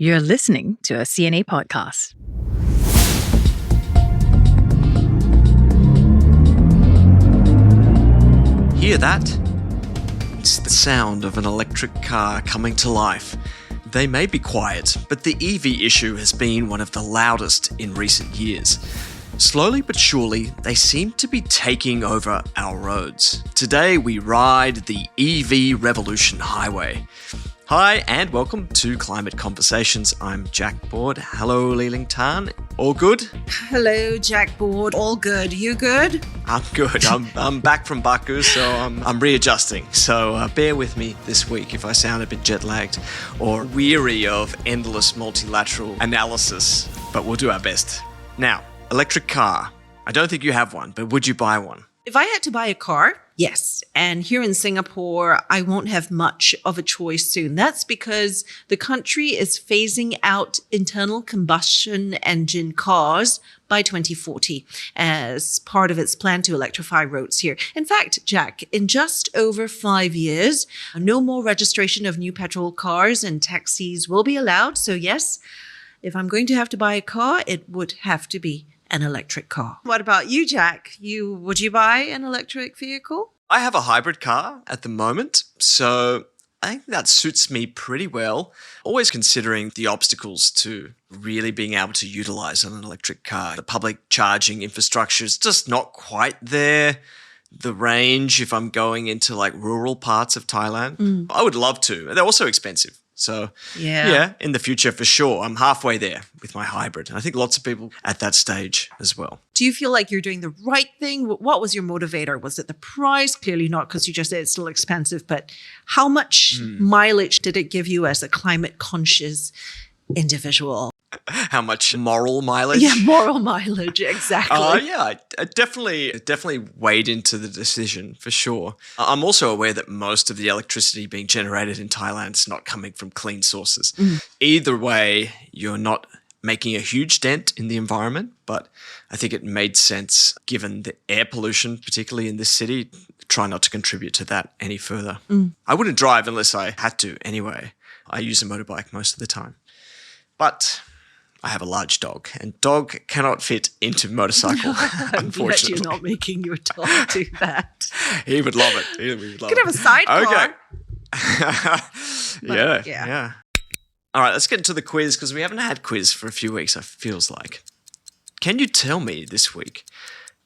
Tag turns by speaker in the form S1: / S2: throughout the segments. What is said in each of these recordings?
S1: You're listening to a CNA podcast.
S2: Hear that? It's the sound of an electric car coming to life. They may be quiet, but the EV issue has been one of the loudest in recent years. Slowly but surely, they seem to be taking over our roads. Today, we ride the EV Revolution Highway. Hi, and welcome to Climate Conversations. I'm Jack Board. Hello, Liling Tan. All good?
S3: Hello, Jack Board. All good. You good?
S2: I'm good. I'm back from Baku, so I'm readjusting. So bear with me this week if I sound a bit jet-lagged or weary of endless multilateral analysis, but we'll do our best. Now, electric car. I don't think you have one, but would you buy one?
S3: If I had to buy a car, yes. And here in Singapore, I won't have much of a choice soon. That's because the country is phasing out internal combustion engine cars by 2040 as part of its plan to electrify roads here. In fact, Jack, in just over 5 years, no more registration of new petrol cars and taxis will be allowed. So yes, if I'm going to have to buy a car, it would have to be an electric car. What about you, Jack? Would you buy an electric vehicle?
S2: I have a hybrid car at the moment, so I think that suits me pretty well. Always considering the obstacles to really being able to utilize an electric car. The public charging infrastructure is just not quite there. The range, if I'm going into like rural parts of Thailand, I would love to. They're also expensive. So yeah, in the future for sure. I'm halfway there with my hybrid. And I think lots of people at that stage as well.
S3: Do you feel like you're doing the right thing? What was your motivator? Was it the price? Clearly not, because you just said it's still expensive. But how much mileage did it give you as a climate conscious individual?
S2: How much moral mileage?
S3: Yeah, moral mileage, exactly.
S2: Yeah, I definitely weighed into the decision for sure. I'm also aware that most of the electricity being generated in Thailand is not coming from clean sources. Either way, you're not making a huge dent in the environment, but I think it made sense given the air pollution, particularly in this city, try not to contribute to that any further. I wouldn't drive unless I had to anyway. I use a motorbike most of the time. But I have a large dog, and dog cannot fit into motorcycle, unfortunately.
S3: You're not making your dog do that.
S2: He would love it. He would love
S3: you could have a sidecar.
S2: Okay. Yeah. All right, let's get into the quiz, because we haven't had quiz for a few weeks, it feels like. Can you tell me this week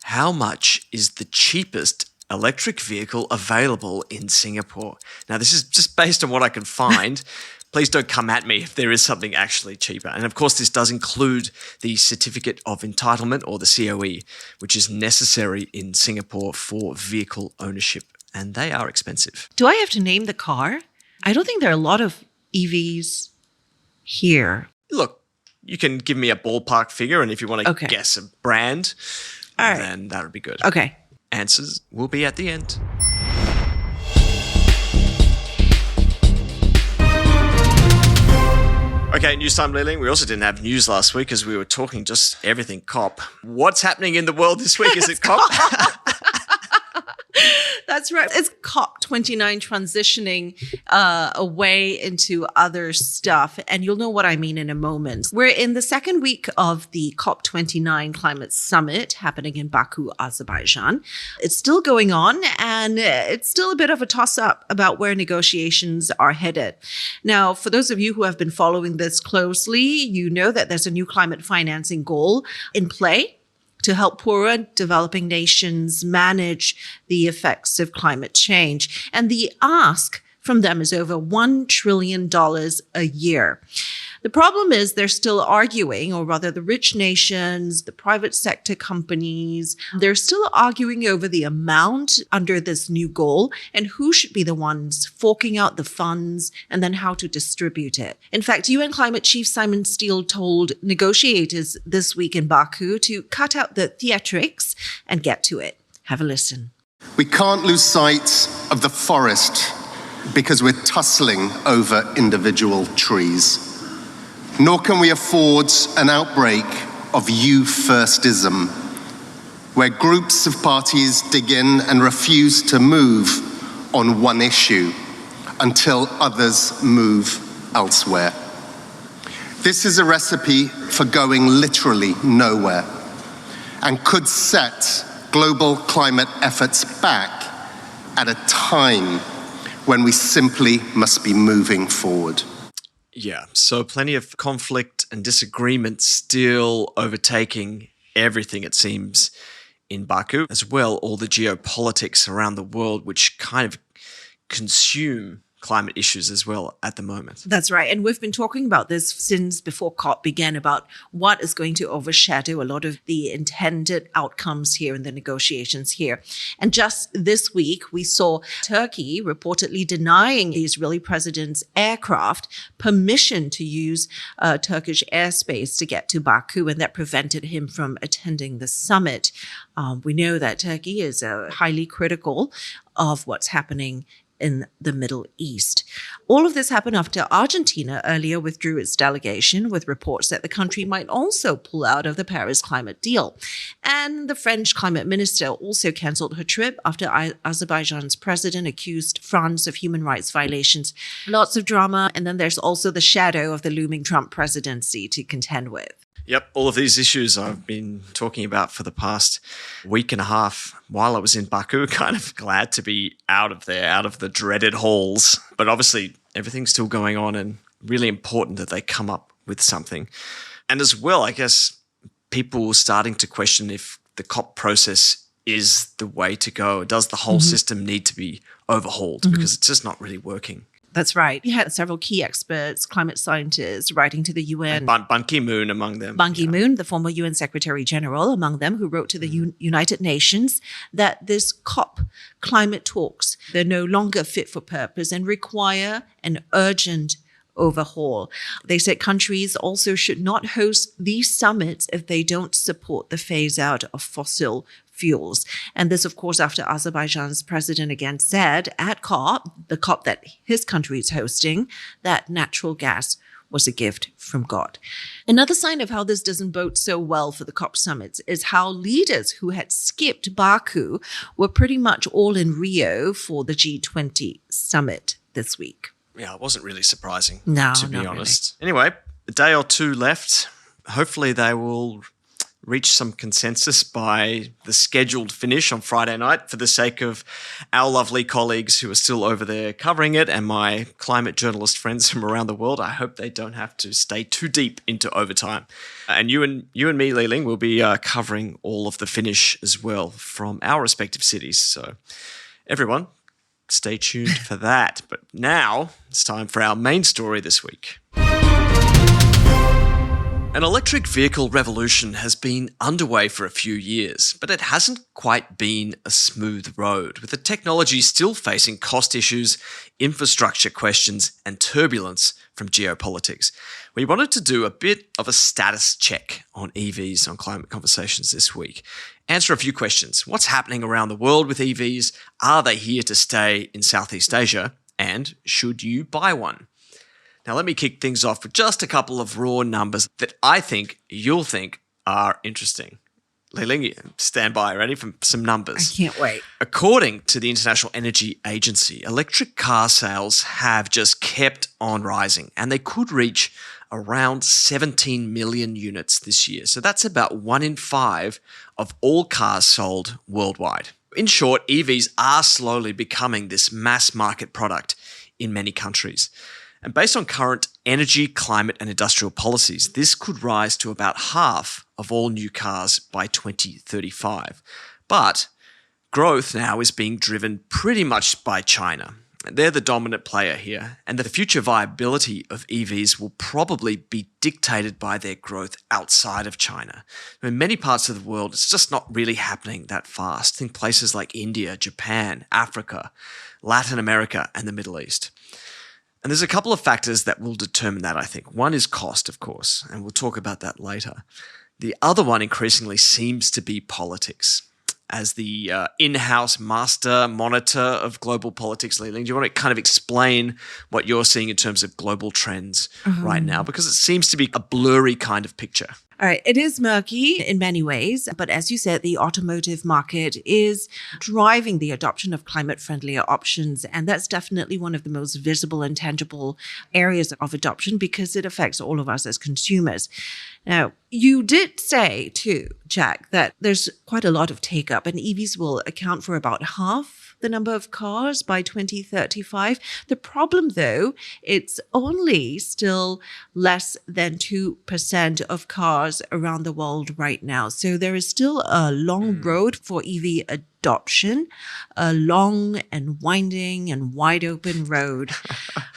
S2: how much is the cheapest electric vehicle available in Singapore? Now, this is just based on what I can find. Please don't come at me if there is something actually cheaper. And of course, this does include the Certificate of Entitlement, or the COE, which is necessary in Singapore for vehicle ownership. And they are expensive.
S3: Do I have to name the car? I don't think there are a lot of EVs here.
S2: Look, you can give me a ballpark figure, and if you want to guess a brand, then that would be good.
S3: Okay.
S2: Answers will be at the end. Okay, news time, Liling. We also didn't have news last week because we were talking just everything COP. What's happening in the world this week? Is it COP?
S3: That's right. It's COP29 transitioning away into other stuff. And you'll know what I mean in a moment. We're in the second week of the COP29 Climate Summit happening in Baku, Azerbaijan. It's still going on, and it's still a bit of a toss-up about where negotiations are headed. Now, for those of you who have been following this closely, you know that there's a new climate financing goal in play to help poorer developing nations manage the effects of climate change. And the ask from them is over $1 trillion a year. The problem is they're still arguing, or rather the rich nations, the private sector companies, they're still arguing over the amount under this new goal and who should be the ones forking out the funds and then how to distribute it. In fact, UN Climate Chief Simon Steele told negotiators this week in Baku to cut out the theatrics and get to it. Have a listen.
S4: We can't lose sight of the forest because we're tussling over individual trees. Nor can we afford an outbreak of you firstism, where groups of parties dig in and refuse to move on one issue until others move elsewhere. This is a recipe for going literally nowhere and could set global climate efforts back at a time when we simply must be moving forward.
S2: Yeah, so plenty of conflict and disagreement still overtaking everything, it seems, in Baku, as well all the geopolitics around the world, which kind of consume climate issues as well at the moment.
S3: That's right. And we've been talking about this since before COP began, about what is going to overshadow a lot of the intended outcomes here in the negotiations here. And just this week, we saw Turkey reportedly denying the Israeli president's aircraft permission to use Turkish airspace to get to Baku, and that prevented him from attending the summit. We know that Turkey is highly critical of what's happening in the Middle East. All of this happened after Argentina earlier withdrew its delegation, with reports that the country might also pull out of the Paris climate deal. And the French climate minister also cancelled her trip after Azerbaijan's president accused France of human rights violations. Lots of drama. And then there's also the shadow of the looming Trump presidency to contend with.
S2: Yep, all of these issues I've been talking about for the past week and a half while I was in Baku. Kind of glad to be out of there, out of the dreaded halls. But obviously, everything's still going on, and really important that they come up with something. And as well, I guess people starting to question if the COP process is the way to go. Does the whole system need to be overhauled? Because it's just not really working.
S3: That's right. You had several key experts, climate scientists, writing to the UN.
S2: Ban Ki-moon among them.
S3: Ban Ki-moon, the former UN Secretary General, among them, who wrote to the United Nations that this COP climate talks, they're no longer fit for purpose and require an urgent overhaul. They said countries also should not host these summits if they don't support the phase out of fossil fuels. And this, of course, after Azerbaijan's president again said at COP, the COP that his country is hosting, that natural gas was a gift from God. Another sign of how this doesn't bode so well for the COP summits is how leaders who had skipped Baku were pretty much all in Rio for the G20 summit this week.
S2: Yeah, it wasn't really surprising,
S3: No,
S2: to be
S3: not
S2: honest. Anyway, a day or two left. Hopefully they will reach some consensus by the scheduled finish on Friday night, for the sake of our lovely colleagues who are still over there covering it and my climate journalist friends from around the world. I hope they don't have to stay too deep into overtime. And you and me, Liling, will be covering all of the finish as well from our respective cities. So everyone, stay tuned for that. But now it's time for our main story this week. An electric vehicle revolution has been underway for a few years, but it hasn't quite been a smooth road, with the technology still facing cost issues, infrastructure questions, and turbulence from geopolitics. We wanted to do a bit of a status check on EVs on Climate Conversations this week. Answer a few questions. What's happening around the world with EVs? Are they here to stay in Southeast Asia? And should you buy one? Now, let me kick things off with just a couple of raw numbers that I think you'll think are interesting. Liling, stand by, ready for some numbers?
S3: I can't wait.
S2: According to the International Energy Agency, electric car sales have just kept on rising, and they could reach around 17 million units this year. So that's about 1 in 5 of all cars sold worldwide. In short, EVs are slowly becoming this mass market product in many countries. And based on current energy, climate, and industrial policies, this could rise to about half of all new cars by 2035. But growth now is being driven pretty much by China. They're the dominant player here, and the future viability of EVs will probably be dictated by their growth outside of China. In many parts of the world, it's just not really happening that fast. Think places like India, Japan, Africa, Latin America, and the Middle East. And there's a couple of factors that will determine that, I think. One is cost, of course, and we'll talk about that later. The other one increasingly seems to be politics. As the in-house master monitor of global politics, Liling, do you want to kind of explain what you're seeing in terms of global trends right now? Because it seems to be a blurry kind of picture.
S3: All right. It is murky in many ways, but as you said, the automotive market is driving the adoption of climate-friendlier options. And that's definitely one of the most visible and tangible areas of adoption because it affects all of us as consumers. Now, you did say too, Jack, that there's quite a lot of take-up and EVs will account for about half the number of cars by 2035. The problem, though, it's only still less than 2% of cars around the world right now. So there is still a long road for EV adoption, a long and winding and wide open road.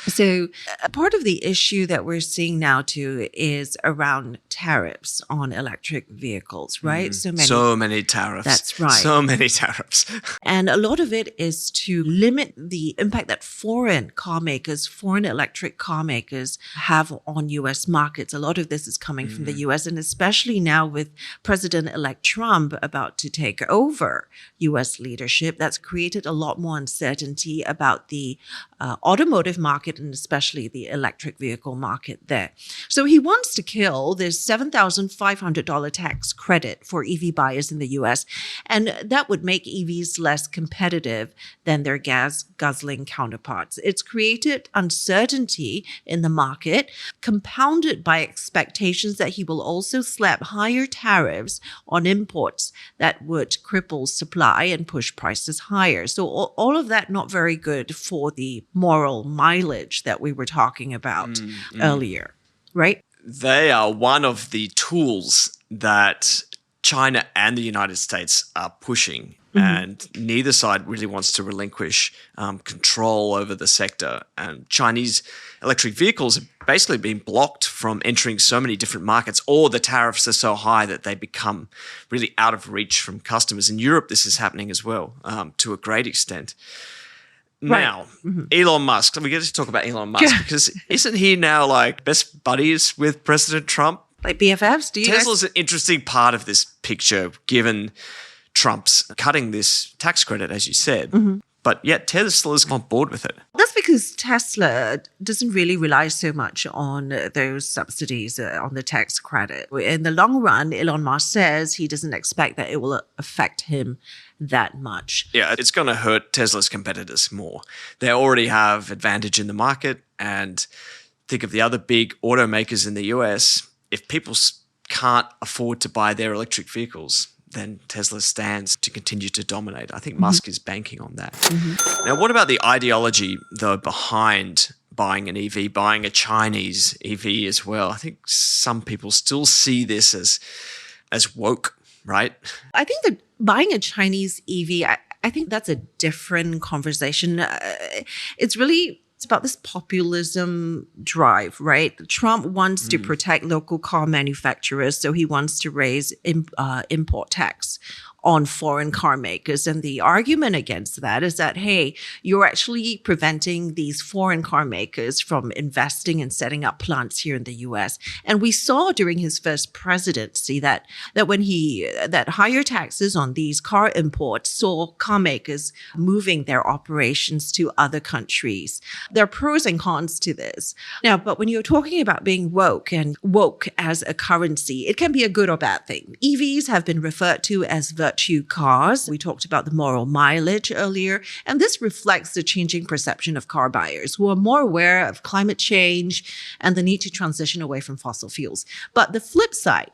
S3: So a part of the issue that we're seeing now too is around tariffs on electric vehicles, right?
S2: So many tariffs.
S3: That's right.
S2: So many tariffs.
S3: And a lot of it is to limit the impact that foreign car makers, foreign electric car makers have on US markets. A lot of this is coming from the US, and especially now with President-elect Trump about to take over US leadership, that's created a lot more uncertainty about the automotive market and especially the electric vehicle market there. So he wants to kill this $7,500 tax credit for EV buyers in the US, and that would make EVs less competitive than their gas-guzzling counterparts. It's created uncertainty in the market, compounded by expectations that he will also slap higher tariffs on imports that would cripple supply and push prices higher. So all of that not very good for the moral mileage that we were talking about earlier, right?
S2: They are one of the tools that China and the United States are pushing, and neither side really wants to relinquish control over the sector. And Chinese electric vehicles have basically been blocked from entering so many different markets, or the tariffs are so high that they become really out of reach from customers. In Europe, this is happening as well, to a great extent. Now, Elon Musk, we get to talk about Elon Musk because isn't he now like best buddies with President Trump?
S3: Like BFFs?
S2: Tesla's an interesting part of this picture, given Trump's cutting this tax credit, as you said. But yet Tesla's on board with it.
S3: That's because Tesla doesn't really rely so much on those subsidies, on the tax credit. In the long run, Elon Musk says he doesn't expect that it will affect him that much.
S2: Yeah, it's going to hurt Tesla's competitors more. They already have advantage in the market, and think of the other big automakers in the US. If people can't afford to buy their electric vehicles, then Tesla stands to continue to dominate. I think Musk is banking on that. Now, what about the ideology, though, behind buying an EV, buying a Chinese EV as well? I think some people still see this as woke, right?
S3: I think that buying a Chinese EV, I think that's a different conversation. It's about this populism drive, right? Trump wants to protect local car manufacturers, so he wants to raise import tax on foreign car makers. And the argument against that is that, hey, you're actually preventing these foreign car makers from investing and setting up plants here in the US. And we saw during his first presidency that higher taxes on these car imports saw car makers moving their operations to other countries. There are pros and cons to this. Now, but when you're talking about being woke and woke as a currency, it can be a good or bad thing. EVs have been referred to as virtue cars. We talked about the moral mileage earlier, and this reflects the changing perception of car buyers who are more aware of climate change and the need to transition away from fossil fuels. But the flip side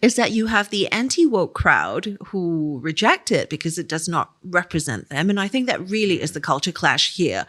S3: is that you have the anti-woke crowd who reject it because it does not represent them. And I think that really is the culture clash here.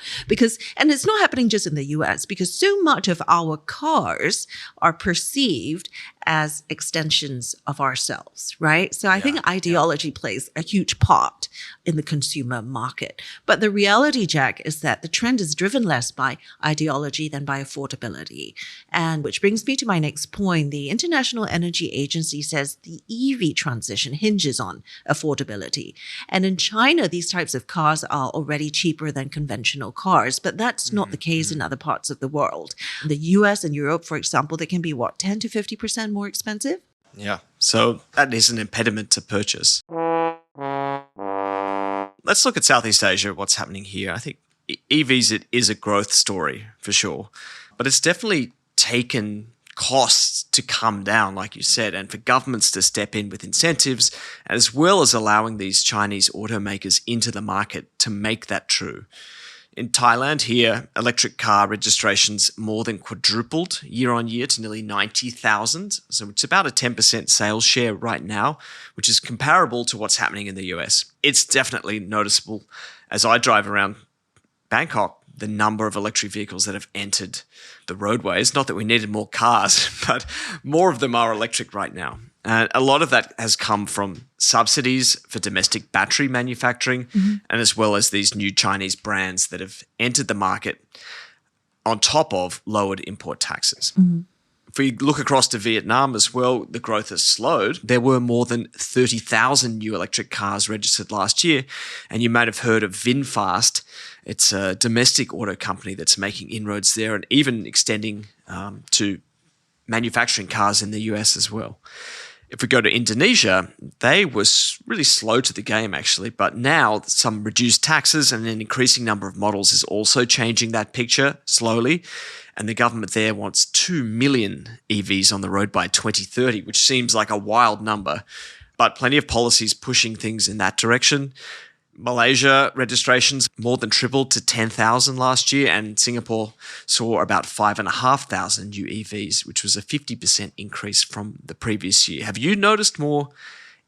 S3: And it's not happening just in the US, because so much of our cars are perceived as extensions of ourselves, right? So I think ideology plays a huge part in the consumer market. But the reality, Jack, is that the trend is driven less by ideology than by affordability. And which brings me to my next point. The International Energy Agency says the EV transition hinges on affordability. And in China, these types of cars are already cheaper than conventional cars, but that's not the case in other parts of the world. In the US and Europe, for example, they can be 10 to 50% more expensive?
S2: Yeah, so that is an impediment to purchase. Let's look at Southeast Asia, what's happening here. I think EVs, it is a growth story for sure, but it's definitely taken costs to come down, like you said, and for governments to step in with incentives, as well as allowing these Chinese automakers into the market to make that true. In Thailand here, electric car registrations more than quadrupled year on year to nearly 90,000. So it's about a 10% sales share right now, which is comparable to what's happening in the US. It's definitely noticeable as I drive around Bangkok, the number of electric vehicles that have entered the roadways. Not that we needed more cars, but more of them are electric right now. And a lot of that has come from subsidies for domestic battery manufacturing, and as well as these new Chinese brands that have entered the market on top of lowered import taxes. If we look across to Vietnam as well, the growth has slowed. There were more than 30,000 new electric cars registered last year, and you might have heard of VinFast. It's a domestic auto company that's making inroads there and even extending to manufacturing cars in the US as well. If we go to Indonesia, they were really slow to the game actually, but now some reduced taxes and an increasing number of models is also changing that picture slowly. And the government there wants 2 million EVs on the road by 2030, which seems like a wild number, but plenty of policies pushing things in that direction. Malaysia registrations more than tripled to 10,000 last year, and Singapore saw about 5,500 new EVs, which was a 50% increase from the previous year. Have you noticed more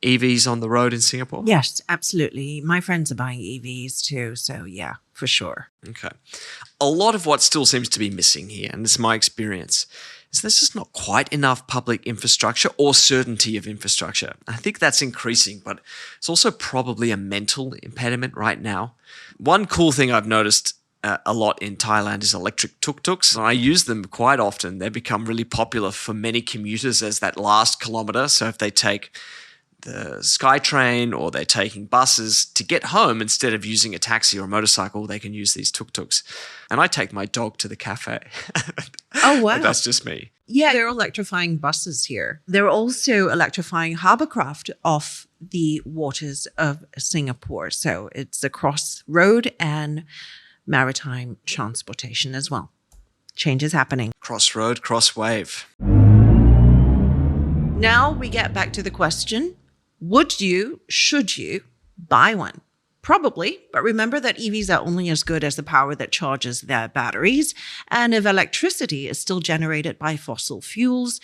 S2: EVs on the road in Singapore?
S3: Yes, absolutely. My friends are buying EVs too. So yeah, for sure.
S2: Okay. A lot of what still seems to be missing here, and this is my experience, is there's just not quite enough public infrastructure or certainty of infrastructure. I think that's increasing, but it's also probably a mental impediment right now. One cool thing I've noticed a lot in Thailand is electric tuk-tuks. I use them quite often. They've become really popular for many commuters as that last kilometre. So if they take the SkyTrain or they're taking buses to get home, instead of using a taxi or a motorcycle, they can use these tuk-tuks. And I take my dog to the cafe.
S3: Oh, wow.
S2: But that's just me.
S3: Yeah, they're electrifying buses here. They're also electrifying hovercraft off the waters of Singapore. So it's across road and maritime transportation as well. Change is happening.
S2: Crossroad, cross wave.
S3: Now we get back to the question, should you buy one? Probably, but remember that EVs are only as good as the power that charges their batteries. And if electricity is still generated by fossil fuels,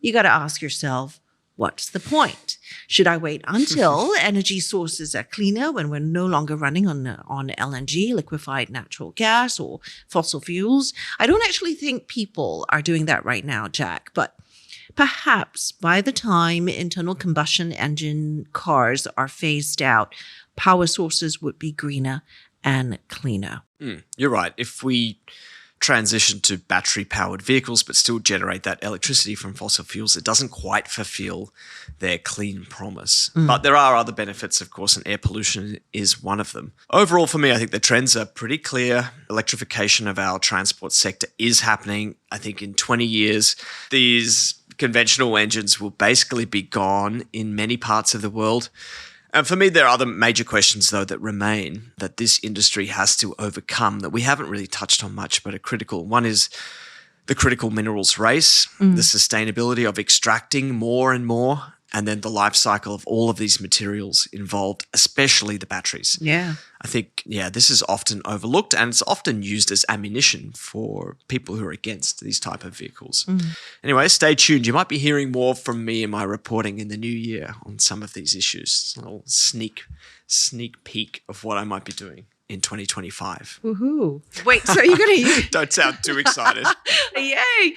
S3: you got to ask yourself, what's the point? Should I wait until energy sources are cleaner when we're no longer running on LNG, liquefied natural gas, or fossil fuels? I don't actually think people are doing that right now, Jack, but perhaps by the time internal combustion engine cars are phased out, power sources would be greener and cleaner.
S2: You're right. If we transition to battery-powered vehicles but still generate that electricity from fossil fuels, it doesn't quite fulfill their clean promise. But there are other benefits, of course, and air pollution is one of them. Overall, for me, I think the trends are pretty clear. Electrification of our transport sector is happening. I think in 20 years, these conventional engines will basically be gone in many parts of the world. And for me, there are other major questions, though, that remain that this industry has to overcome that we haven't really touched on much, but are critical. One is the critical minerals race, the sustainability of extracting more and more, and then the life cycle of all of these materials involved, especially the batteries.
S3: Yeah.
S2: I think, this is often overlooked, and it's often used as ammunition for people who are against these type of vehicles. Anyway, stay tuned. You might be hearing more from me in my reporting in the new year on some of these issues. A little sneak peek of what I might be doing in 2025.
S3: Woohoo. Wait, so you're going to...
S2: Don't sound too excited.
S3: Yay.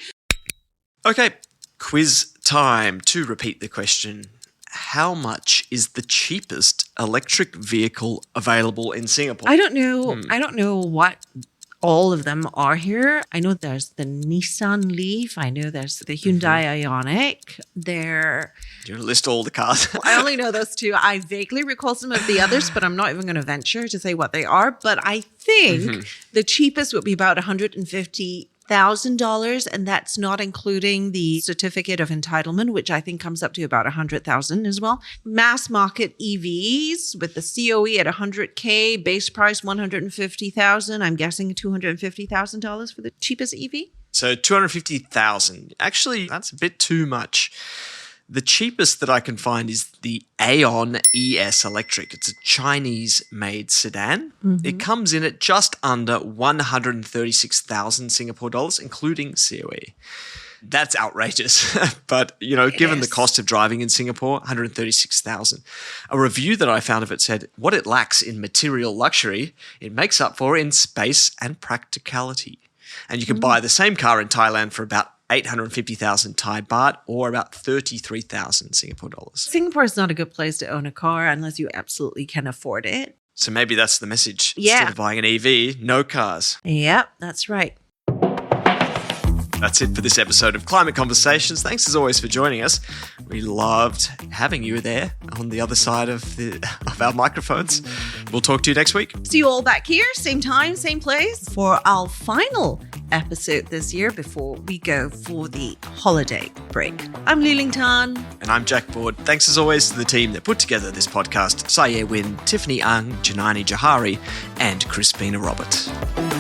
S2: Okay, quiz time. To repeat the question, how much is the cheapest electric vehicle available in Singapore?
S3: I don't know. I don't know what all of them are here. I know there's the Nissan Leaf. I know there's the Hyundai Ioniq.
S2: Do you want to list all the cars?
S3: I only know those two. I vaguely recall some of the others, but I'm not even going to venture to say what they are. But I think the cheapest would be about 150 $100,000, and that's not including the certificate of entitlement, which I think comes up to about $100,000 as well. Mass market EVs with the COE at $100K, base price $150,000. I'm guessing $250,000 for the cheapest EV.
S2: So $250,000. Actually, that's a bit too much. The cheapest that I can find is the Aeon ES Electric. It's a Chinese-made sedan. It comes in at just under 136,000 Singapore dollars, including COE. That's outrageous. But, given the cost of driving in Singapore, 136,000. A review that I found of it said, what it lacks in material luxury, it makes up for in space and practicality. And you can buy the same car in Thailand for about 850,000 Thai baht or about 33,000 Singapore dollars.
S3: Singapore is not a good place to own a car unless you absolutely can afford it.
S2: So maybe that's the message.
S3: Yeah.
S2: Instead of buying an EV, no cars.
S3: Yep, that's right.
S2: That's it for this episode of Climate Conversations. Thanks as always for joining us. We loved having you there on the other side of our microphones. We'll talk to you next week.
S3: See you all back here, same time, same place, for our final episode this year before we go for the holiday break. I'm Liling.
S2: And I'm Jack Board. Thanks as always to the team that put together this podcast. Saye Win, Tiffany Ang, Janani Jahari, and Crispina Robert.